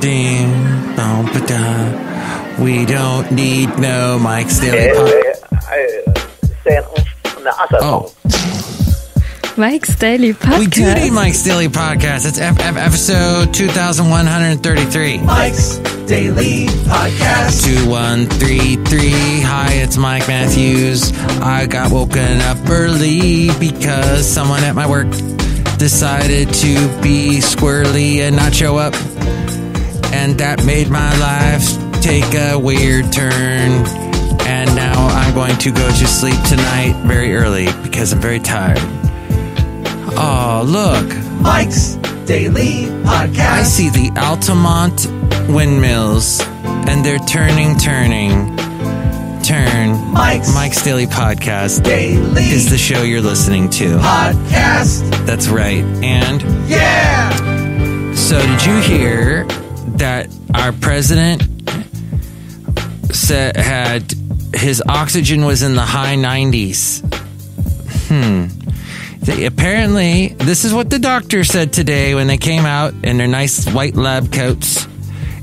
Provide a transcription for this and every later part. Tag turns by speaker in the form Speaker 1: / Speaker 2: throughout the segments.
Speaker 1: We don't need no Mike's Daily Podcast.
Speaker 2: Mike's Daily Podcast.
Speaker 1: We do need Mike's Daily Podcast. It's episode 2133.
Speaker 3: Mike's Daily Podcast
Speaker 1: 2133. Hi, it's Mike Matthews. I got woken up early because someone at my work decided to be squirrely and not show up. And that made my life take a weird turn. And now I'm going to go to sleep tonight very early because I'm very tired. Oh, look.
Speaker 3: Mike's Daily Podcast.
Speaker 1: I see the Altamont windmills, and they're turning. Mike's Daily Podcast
Speaker 3: Daily
Speaker 1: is the show you're listening to.
Speaker 3: Podcast.
Speaker 1: That's right. And
Speaker 3: yeah.
Speaker 1: So did you hear that our president had his oxygen was in the high 90s? Apparently, this is what the doctor said today when they came out in their nice white lab coats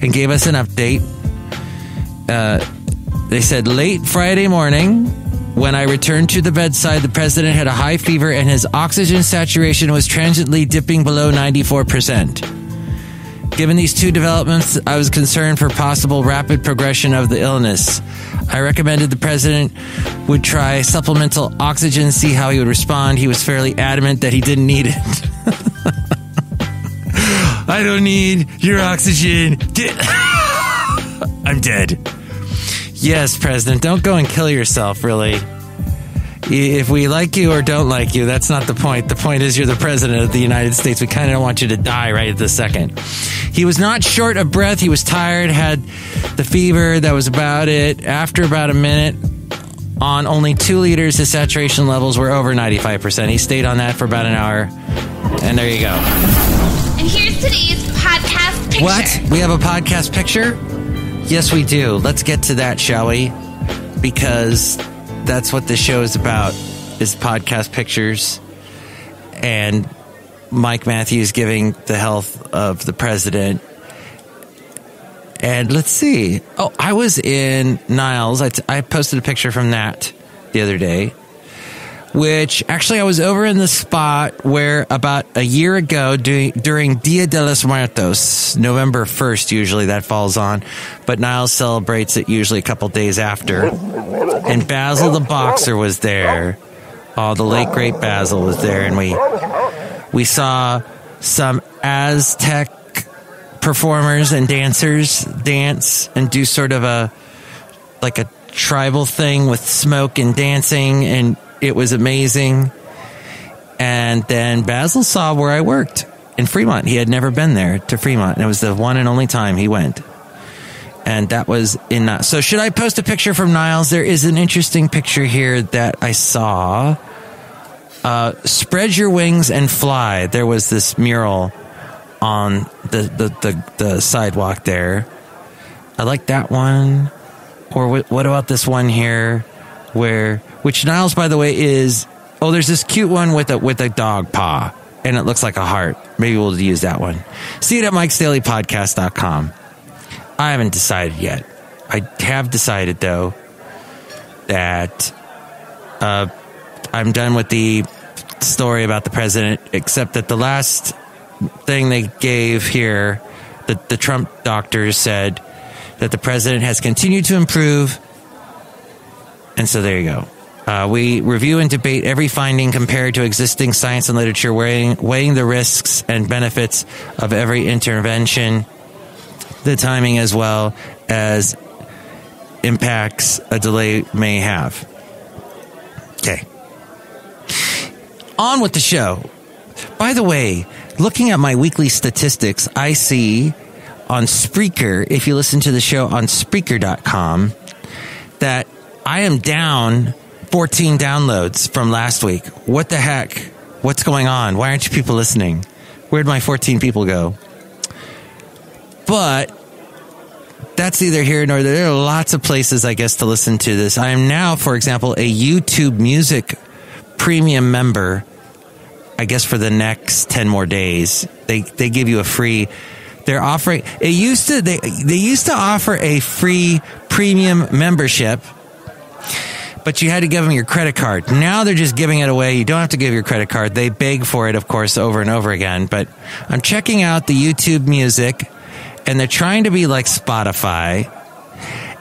Speaker 1: and gave us an update. They said late Friday morning, when I returned to the bedside, the president had a high fever and his oxygen saturation was transiently dipping below 94%. Given these two developments, I was concerned for possible rapid progression of the illness. I recommended the president would try supplemental oxygen, see how he would respond. He was fairly adamant that he didn't need it. I don't need your oxygen. I'm dead. Yes, President, don't go and kill yourself, really. If we like you or don't like you, that's not the point. The point is you're the president of the United States. We kind of don't want you to die right at this second. He was not short of breath. He was tired, had the fever. That was about it. After about a minute, on only 2 liters, his saturation levels were over 95%. He stayed on that for about an hour. And there you go.
Speaker 4: And here's today's podcast picture.
Speaker 1: What? We have a podcast picture? Yes, we do. Let's get to that, shall we? Because that's what this show is about, is podcast pictures and Mike Matthews giving the health of the president. And let's see. Oh, I was in Niles. I posted a picture from that the other day, which actually I was over in the spot where about a year ago during Dia de los Muertos, November 1st, usually that falls on, but Niles celebrates it usually a couple days after. And Basil the boxer was there. Oh, the late great Basil was there, and we saw some Aztec performers and dancers dance and do sort of a tribal thing with smoke and dancing, and it was amazing. And then Basil saw where I worked in Fremont. He had never been there to Fremont, and it was the one and only time he went. And that was in Niles. So should I post a picture from Niles? There is an interesting picture here that I saw. Spread your wings and fly. There was this mural on the sidewalk there. I like that one. Or what about this one here? Which Niles, by the way, is... Oh, there's this cute one with a dog paw. And it looks like a heart. Maybe we'll use that one. See it at MikesDailyPodcast.com. I haven't decided yet. I have decided, though, that I'm done with the story about the president, except that the last thing they gave here, the Trump doctors said that the president has continued to improve. And so there you go. We review and debate every finding compared to existing science and literature, weighing the risks and benefits of every intervention, the timing as well as impacts a delay may have. Okay. On with the show. By the way, looking at my weekly statistics, I see on Spreaker, if you listen to the show on Spreaker.com, that I am down 14 downloads from last week. What the heck? What's going on? Why aren't you people listening? Where'd my 14 people go? But that's neither here nor there. There are lots of places, I guess, to listen to this. I am now, for example, a YouTube Music Premium member, I guess, for the next 10 more days. They give you a free They're offering. They used to offer a free premium membership, but you had to give them your credit card. Now they're just giving it away. You don't have to give your credit card. They beg for it, of course, over and over again. But I'm checking out the YouTube music, and they're trying to be like Spotify.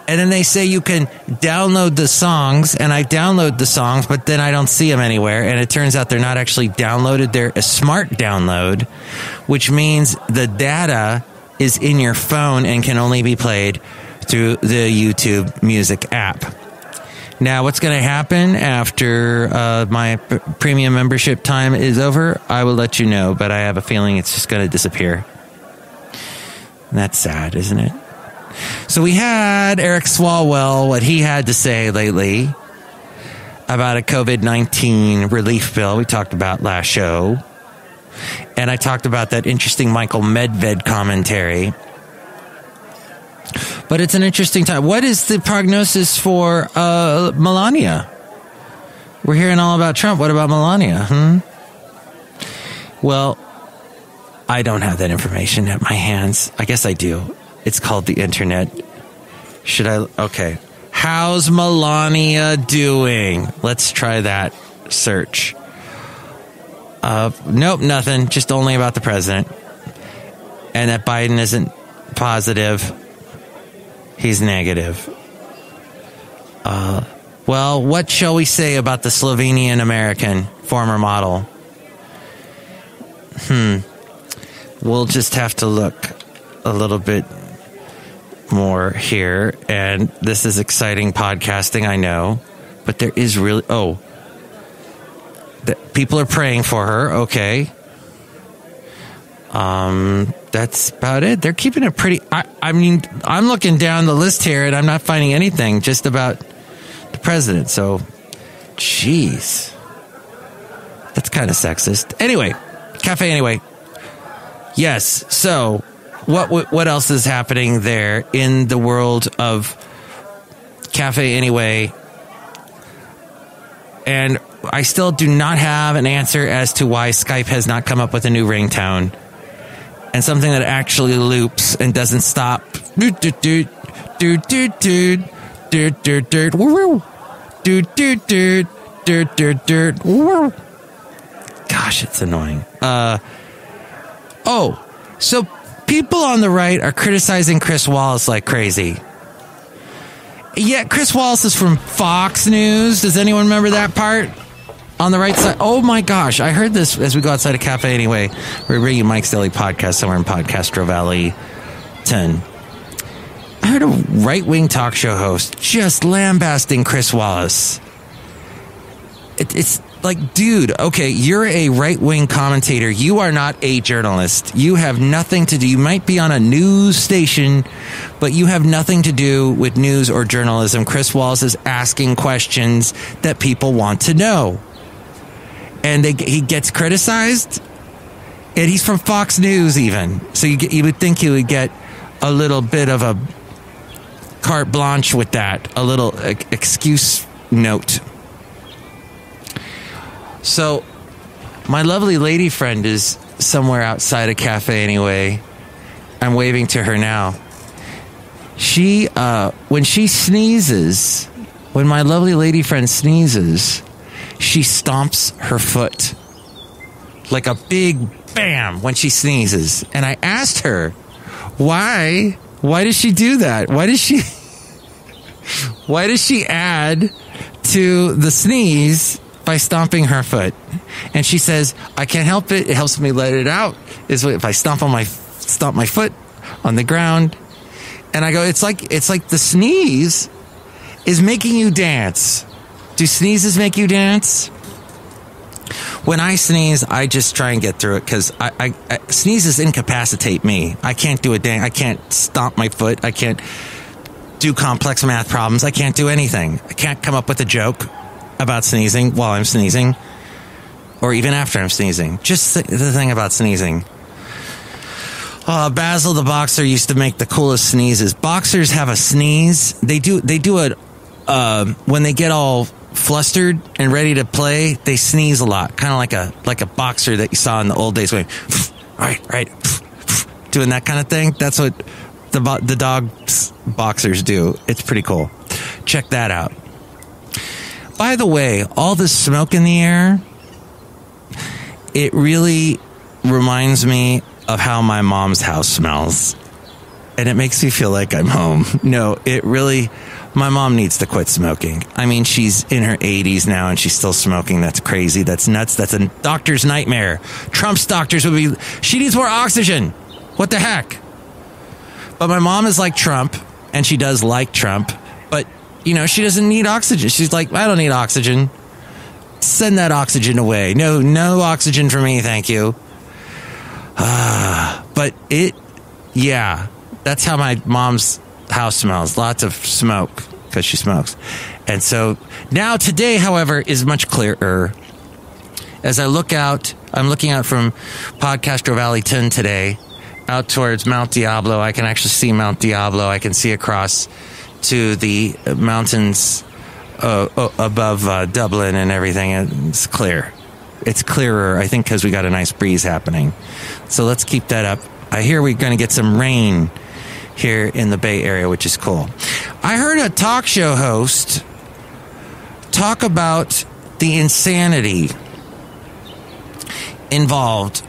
Speaker 1: And then they say you can download the songs, and I download the songs, but then I don't see them anywhere. And it turns out they're not actually downloaded. They're a smart download, which means the data is in your phone and can only be played through the YouTube Music app. Now, what's going to happen after my premium membership time is over, I will let you know, but I have a feeling it's just going to disappear. And that's sad, isn't it? So we had Eric Swalwell, what he had to say lately about a COVID-19 relief bill we talked about last show. And I talked about that interesting Michael Medved commentary. But it's an interesting time. What is the prognosis for Melania? We're hearing all about Trump. What about Melania? Well, I don't have that information at my hands. I guess I do. It's called the internet. Okay. How's Melania doing? Let's try that search. Nope, nothing. Just only about the president. And that Biden isn't positive. He's negative. Well, what shall we say about the Slovenian American former model? We'll just have to look a little bit more here, and this is exciting podcasting, I know, but there is really people are praying for her. Okay, that's about it. They're keeping it pretty. I mean, I'm looking down the list here, and I'm not finding anything just about the president. So, jeez, that's kind of sexist. Anyway, Cafe Anyway. Yes. So. What else is happening there in the world of Cafe Anyway? And I still do not have an answer as to why Skype has not come up with a new ringtone and something that actually loops and doesn't stop. Gosh, it's annoying. So people on the right are criticizing Chris Wallace like crazy. Yeah, Chris Wallace is from Fox News. Does anyone remember that part? On the right side. Oh my gosh, I heard this as we go outside a cafe anyway. We're bringing Mike's Daily Podcast somewhere in Podcastro Valley 10. I heard a right-wing talk show host just lambasting Chris Wallace. It's like, dude, okay, you're a right-wing commentator. You are not a journalist. You have nothing to do. You might be on a news station, but you have nothing to do with news or journalism. Chris Wallace is asking questions that people want to know. And he gets criticized. And he's from Fox News even. So you would think he would get a little bit of a carte blanche with that. A little excuse note. So, my lovely lady friend is somewhere outside a cafe anyway. I'm waving to her now. She, when she sneezes, when my lovely lady friend sneezes, she stomps her foot. Like a big bam when she sneezes. And I asked her, why does she do that? Why does she add to the sneeze by stomping her foot? And she says, I can't help it. It helps me let it out. Is if I stomp my foot on the ground. And I go, it's like the sneeze is making you dance. Do sneezes make you dance? When I sneeze, I just try and get through it because I sneezes incapacitate me. I can't do a dance. I can't stomp my foot. I can't do complex math problems. I can't do anything. I can't come up with a joke about sneezing while I'm sneezing or even after I'm sneezing. Just the thing about sneezing. Basil the boxer used to make the coolest sneezes. Boxers have a sneeze. They do it when they get all flustered and ready to play. They sneeze a lot, kind of like a boxer that you saw in the old days going right. doing that kind of thing. That's what the dog's boxers do. It's pretty cool. Check that out. By the way, all this smoke in the air, it really reminds me of how my mom's house smells. And it makes me feel like I'm home. No, my mom needs to quit smoking. I mean, she's in her 80s now and she's still smoking. That's crazy. That's nuts. That's a doctor's nightmare. Trump's doctors would be, she needs more oxygen. What the heck? But my mom is like Trump, and she does like Trump, but, she doesn't need oxygen. She's like, I don't need oxygen. Send that oxygen away. No oxygen for me, thank you. But that's how my mom's house smells. Lots of smoke, because she smokes. And so now today, however, is much clearer. As I look out, I'm looking out from Podcastro Valley 10 today, out towards Mount Diablo. I can actually see Mount Diablo. I can see across to the mountains above Dublin and everything. It's clear. It's clearer, I think, because we got a nice breeze happening. So let's keep that up. I hear we're going to get some rain here in the Bay Area, which is cool. I heard a talk show host talk about the insanity involved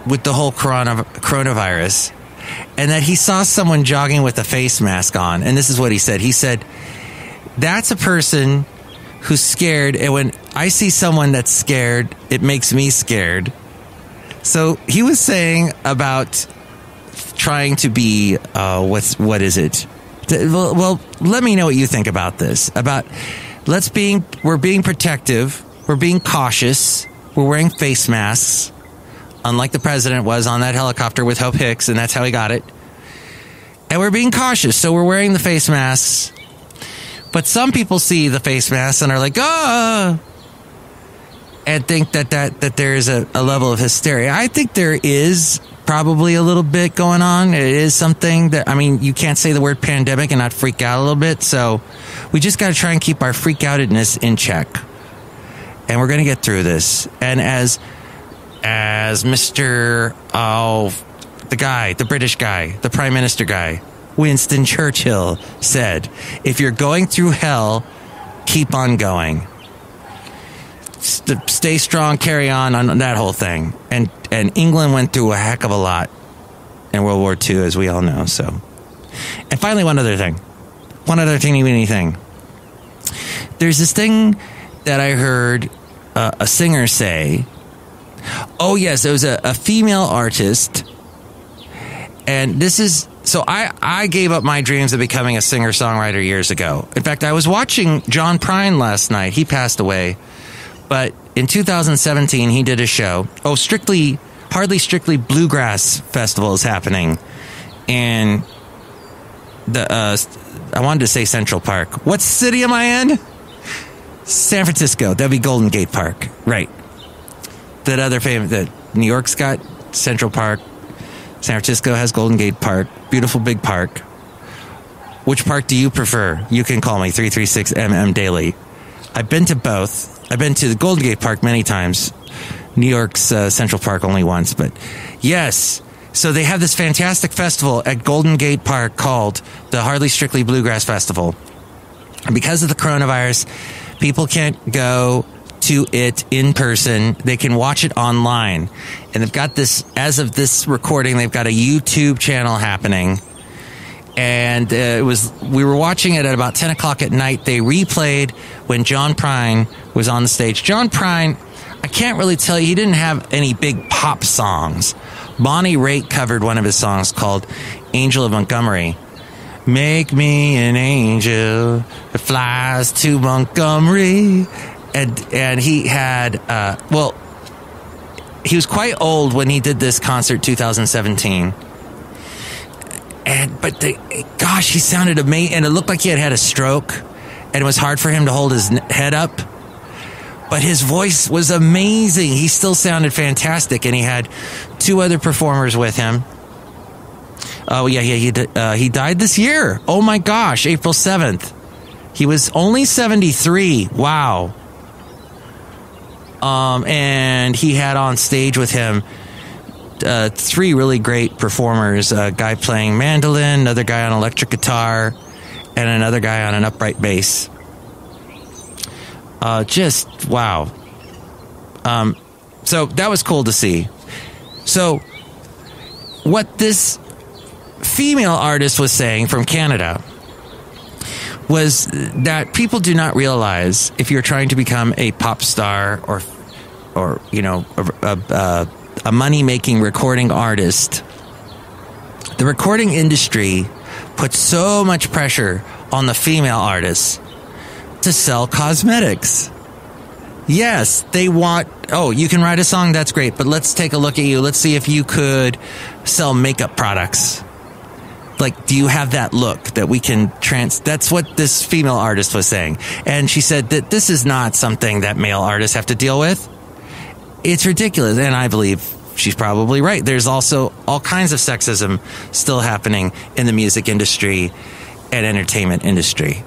Speaker 1: with the whole coronavirus, and that he saw someone jogging with a face mask on. And this is what he said. He said, that's a person who's scared, and when I see someone that's scared, it makes me scared. So he was saying about trying to be, what is it? Well, let me know what you think about this. About we're being protective, we're being cautious, we're wearing face masks, unlike the president was on that helicopter with Hope Hicks, and that's how he got it. And we're being cautious, so we're wearing the face masks. But some people see the face masks and are like, and think that there's a level of hysteria. I think there is probably a little bit going on. It is something that, you can't say the word pandemic and not freak out a little bit. So we just got to try and keep our freak outedness in check. And we're going to get through this. And as Mr. The British guy, the Prime Minister guy, Winston Churchill said, if you're going through hell, keep on going. Stay strong, carry on that whole thing. And England went through a heck of a lot in World War II, as we all know. So, and finally, one other teeny thing. There's this thing that I heard a singer say. Oh yes, it was a female artist, and this is. So I gave up my dreams of becoming a singer-songwriter years ago. In fact, I was watching John Prine last night. He passed away. But in 2017, he did a show. Hardly Strictly Bluegrass Festival is happening in I wanted to say Central Park. What city am I in? San Francisco. That'd be Golden Gate Park. Right. That other famous, that New York's got Central Park. San Francisco has Golden Gate Park. Beautiful big park. Which park do you prefer? You can call me 336MM Daily. I've been to both. I've been to the Golden Gate Park many times. New York's Central Park only once. But yes, so they have this fantastic festival at Golden Gate Park called the Hardly Strictly Bluegrass Festival. And because of the coronavirus, people can't go to it in person. They can watch it online. And they've got this, as of this recording, they've got a YouTube channel happening. And we were watching it at about 10 o'clock at night. They replayed when John Prine was on the stage. John Prine, I can't really tell you, he didn't have any big pop songs. Bonnie Raitt covered one of his songs called Angel of Montgomery. Make me an angel that flies to Montgomery. And he had, he was quite old when he did this concert 2017. But he sounded amazing. And it looked like he had a stroke. And it was hard for him to hold his head up. But his voice was amazing. He still sounded fantastic. And he had two other performers with him. Oh, yeah, he died this year. Oh, my gosh, April 7th. He was only 73. Wow. And he had on stage with him three really great performers, a guy playing mandolin, another guy on electric guitar, and another guy on an upright bass. Just wow. So that was cool to see. So what this female artist was saying from Canada was that people do not realize, if you're trying to become a pop star or you know, a money-making recording artist, the recording industry puts so much pressure on the female artists to sell cosmetics. Yes, they want, oh, you can write a song, that's great, but let's take a look at you. Let's see if you could sell makeup products. Like, do you have that look that we can that's what this female artist was saying. And she said that this is not something that male artists have to deal with. It's ridiculous. And I believe she's probably right. There's also all kinds of sexism still happening in the music industry and entertainment industry.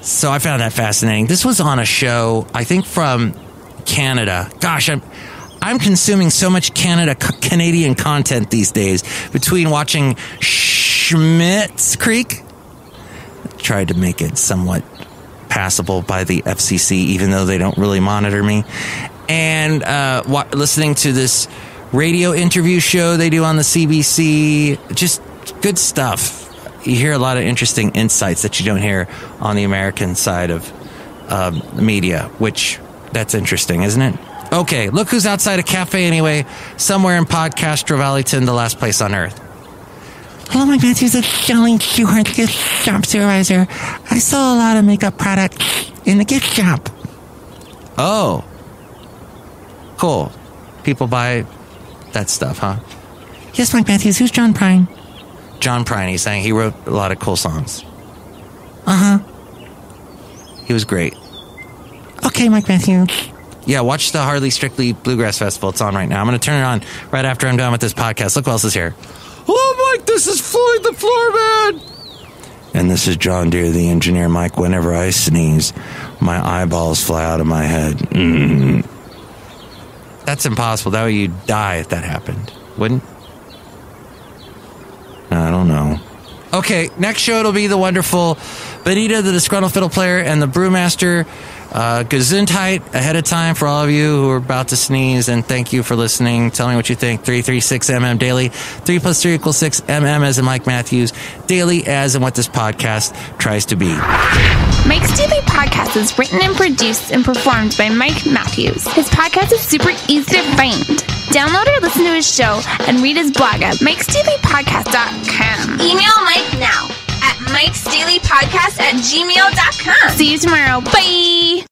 Speaker 1: So I found that fascinating. This was on a show, I think, from Canada. Gosh, I'm consuming so much Canadian content these days between watching Schitt's Creek. Tried to make it somewhat passable by the FCC, even though they don't really monitor me. And listening to this radio interview show they do on the CBC. Just good stuff. You hear a lot of interesting insights that you don't hear on the American side of media, which that's interesting, isn't it? Okay, look who's outside a cafe anyway, somewhere in Podcastro Valleyton, the last place on earth. Hello, Mike Matthews. It's Chely Shoehart, gift shop supervisor. I sell a lot of makeup products in the gift shop. Oh, cool. People buy that stuff, huh? Yes, Mike Matthews. Who's John Prine? John Prine. He's saying he wrote a lot of cool songs. Uh-huh. He was great. Okay, Mike Matthews. Yeah, watch the Hardly Strictly Bluegrass Festival. It's on right now. I'm going to turn it on right after I'm done with this podcast. Look who else is here. Hello, Mike. This is Floyd the Floorman. And this is John Deere, the engineer. Mike, whenever I sneeze, my eyeballs fly out of my head. That's impossible. That way you'd die if that happened. Wouldn't? I don't know. Okay, next show it'll be the wonderful Benita, the Disgruntled Fiddle Player, and the Brewmaster. Gesundheit ahead of time for all of you who are about to sneeze, and thank you for listening. Tell me what you think. 336MM daily. 3 + 3 = 6. MM as in Mike Matthews. Daily as in what this podcast tries to be.
Speaker 4: Mike's Daily Podcast is written and produced and performed by Mike Matthews. His podcast is super easy to find. Download or listen to his show and read his blog at MikesDailyPodcast.com. Email Mike now at MikesDailyPodcast@gmail.com. See you tomorrow. Bye!